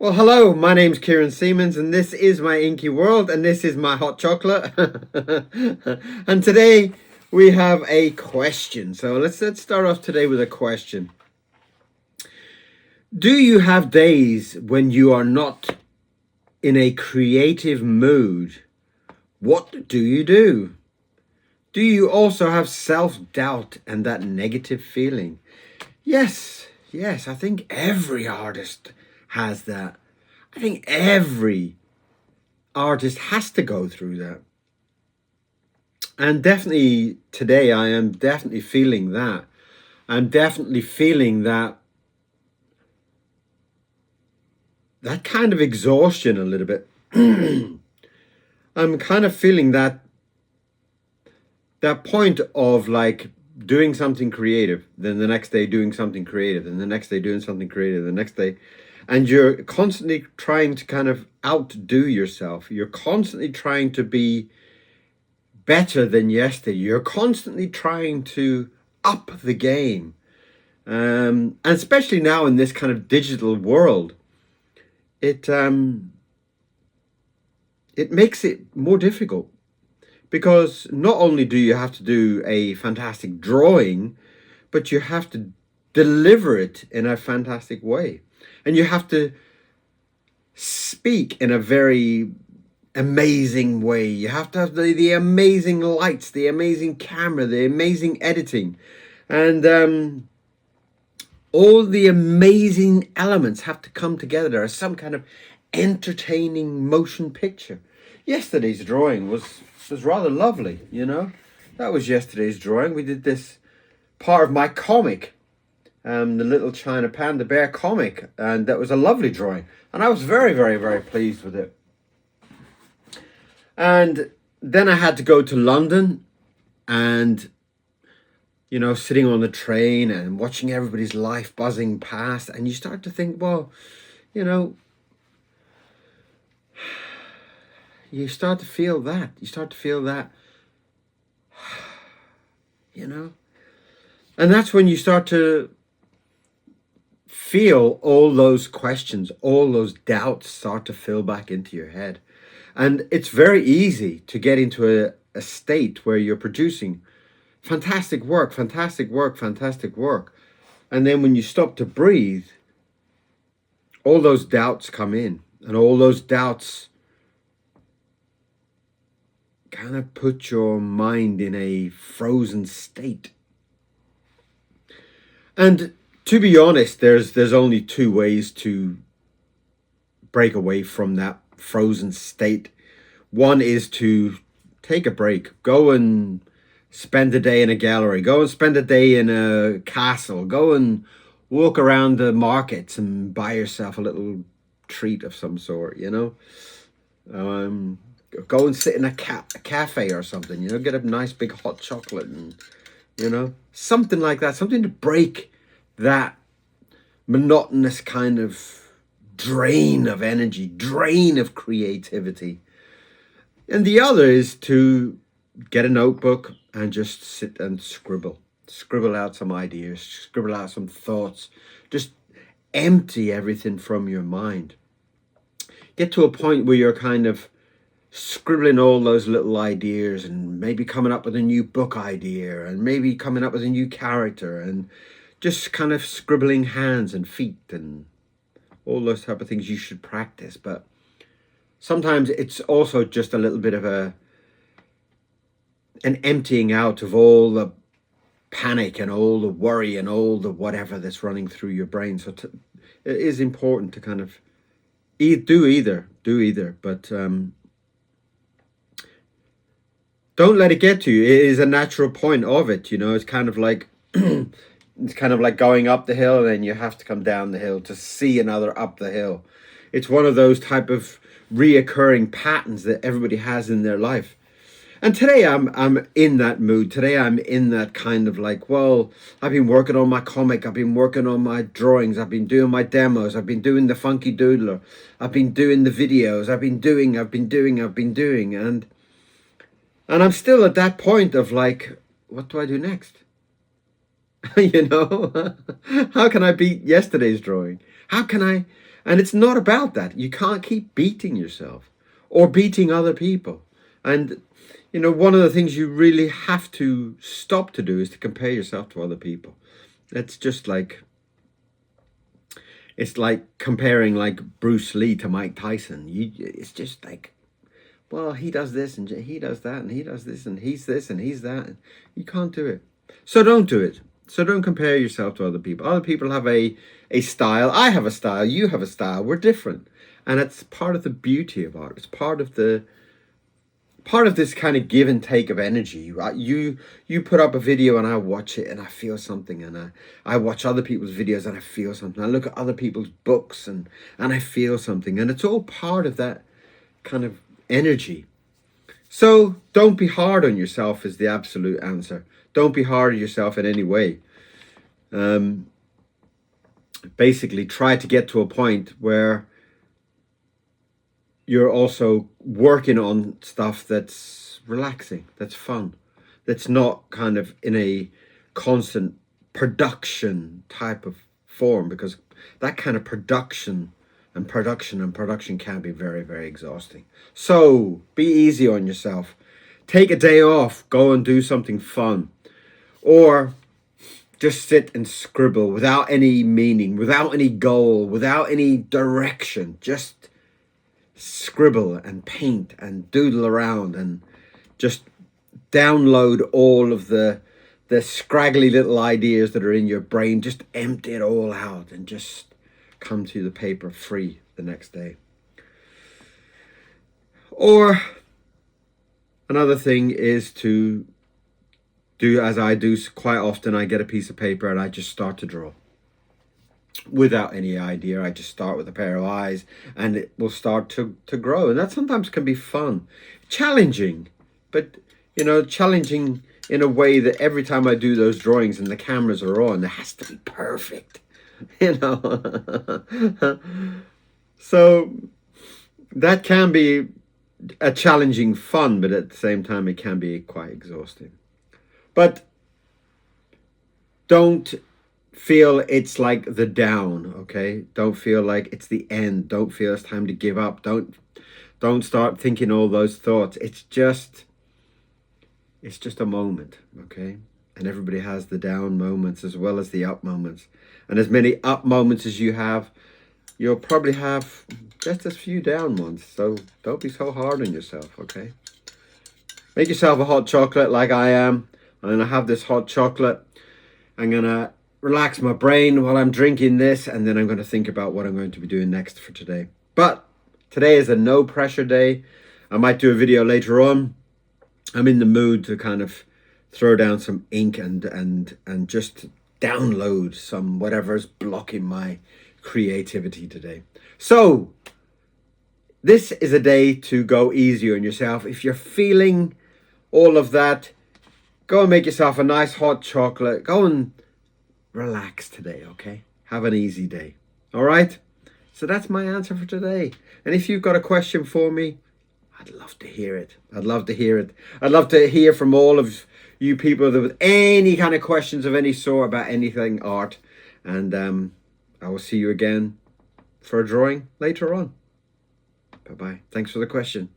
Well, hello, my name's Kieron Seamons, and this is my inky world, and this is my hot chocolate. And today we have a question. So let's start off today with a question. Do you have days when you are not in a creative mood? What do you do? Do you also have self-doubt and that negative feeling? Yes, I think every artist has that. I think every artist has to go through that. And definitely today I am definitely feeling that. I'm definitely feeling that kind of exhaustion a little bit. I'm kind of feeling that point of like doing something creative, then the next day doing something creative, then the next day doing something creative, the next day, and you're constantly trying to kind of outdo yourself. You're constantly trying to be better than yesterday. You're constantly trying to up the game. And especially now in this kind of digital world, it makes it more difficult. Because not only do you have to do a fantastic drawing, but you have to deliver it in a fantastic way. And you have to speak in a very amazing way. You have to have the amazing lights, the amazing camera, the amazing editing. And all the amazing elements have to come together as some kind of entertaining motion picture. Yesterday's drawing was rather lovely, you know. That was yesterday's drawing. We did this part of my comic, the Little China Panda Bear comic, and that was a lovely drawing. And I was very, very, very pleased with it. And then I had to go to London and, you know, sitting on the train and watching everybody's life buzzing past, and you start to think, well, you know, you start to feel that. You know? And that's when you start to feel all those questions, all those doubts start to fill back into your head. And it's very easy to get into a state where you're producing fantastic work. And then when you stop to breathe, all those doubts come in. And all those doubts kind of put your mind in a frozen state. And to be honest, there's only two ways to break away from that frozen state. One is to take a break, go and spend a day in a gallery, go and spend a day in a castle, go and walk around the markets and buy yourself a little treat of some sort, you know. Go and sit in a cafe or something, you know, get a nice big hot chocolate and, you know, something like that, something to break that monotonous kind of drain of energy, drain of creativity. And the other is to get a notebook and just sit and scribble out some ideas, scribble out some thoughts, just empty everything from your mind. Get to a point where you're kind of scribbling all those little ideas and maybe coming up with a new book idea and maybe coming up with a new character and just kind of scribbling hands and feet and all those type of things you should practice. But sometimes it's also just a little bit of an emptying out of all the panic and all the worry and all the whatever that's running through your brain. So it is important to kind of do either, but don't let it get to you. It is a natural point of it, you know. It's kind of like going up the hill and then you have to come down the hill to see another up the hill. It's one of those type of reoccurring patterns that everybody has in their life. And today I'm in that mood. Today I'm in that kind of like, well, I've been working on my comic, I've been working on my drawings, I've been doing my demos, I've been doing the Funki Doodler, I've been doing the videos, I've been doing, and I'm still at that point of like, what do I do next? You know, how can I beat yesterday's drawing? How can I And it's not about that. You can't keep beating yourself or beating other people. And, you know, one of the things you really have to stop to do is to compare yourself to other people. It's just like, it's like comparing like Bruce Lee to Mike Tyson. It's just like, well, he does this and he does that and he does this and he's this and he's that. You can't do it. So don't do it. So don't compare yourself to other people. Other people have a style. I have a style. You have a style. We're different. And it's part of the beauty of art. It's part of this kind of give and take of energy. Right? You put up a video and I watch it and I feel something, and I watch other people's videos and I feel something. I look at other people's books and I feel something. And it's all part of that kind of energy. So don't be hard on yourself is the absolute answer. Don't be hard on yourself in any way. Basically try to get to a point where you're also working on stuff that's relaxing, that's fun, that's not kind of in a constant production type of form, because that kind of production can be very, very exhausting. So be easy on yourself. Take a day off, go and do something fun, or just sit and scribble without any meaning, without any goal, without any direction. Just scribble and paint and doodle around and just download all of the scraggly little ideas that are in your brain. Just empty it all out and just come to the paper free the next day. Or another thing is to do as I do quite often. I get a piece of paper and I just start to draw without any idea. I just start with a pair of eyes and it will start to grow. And that sometimes can be fun, challenging, but you know, challenging in a way that every time I do those drawings and the cameras are on, it has to be perfect, you know. So that can be a challenging fun, but at the same time it can be quite exhausting. But don't feel it's like the down, okay? Don't feel like it's the end. Don't feel it's time to give up. Don't start thinking all those thoughts. It's just a moment, okay? And everybody has the down moments as well as the up moments. And as many up moments as you have, you'll probably have just as few down ones. So don't be so hard on yourself, okay? Make yourself a hot chocolate like I am. I'm going to have this hot chocolate. I'm going to relax my brain while I'm drinking this, and then I'm going to think about what I'm going to be doing next for today. But today is a no pressure day. I might do a video later on. I'm in the mood to kind of throw down some ink and just download some whatever's blocking my creativity today. So this is a day to go easy on yourself. If you're feeling all of that, go and make yourself a nice hot chocolate. Go and relax today, okay? Have an easy day. All right? So that's my answer for today. And if you've got a question for me, I'd love to hear it. I'd love to hear it. I'd love to hear from all of you people with any kind of questions of any sort about anything art. And I will see you again for a drawing later on. Bye-bye. Thanks for the question.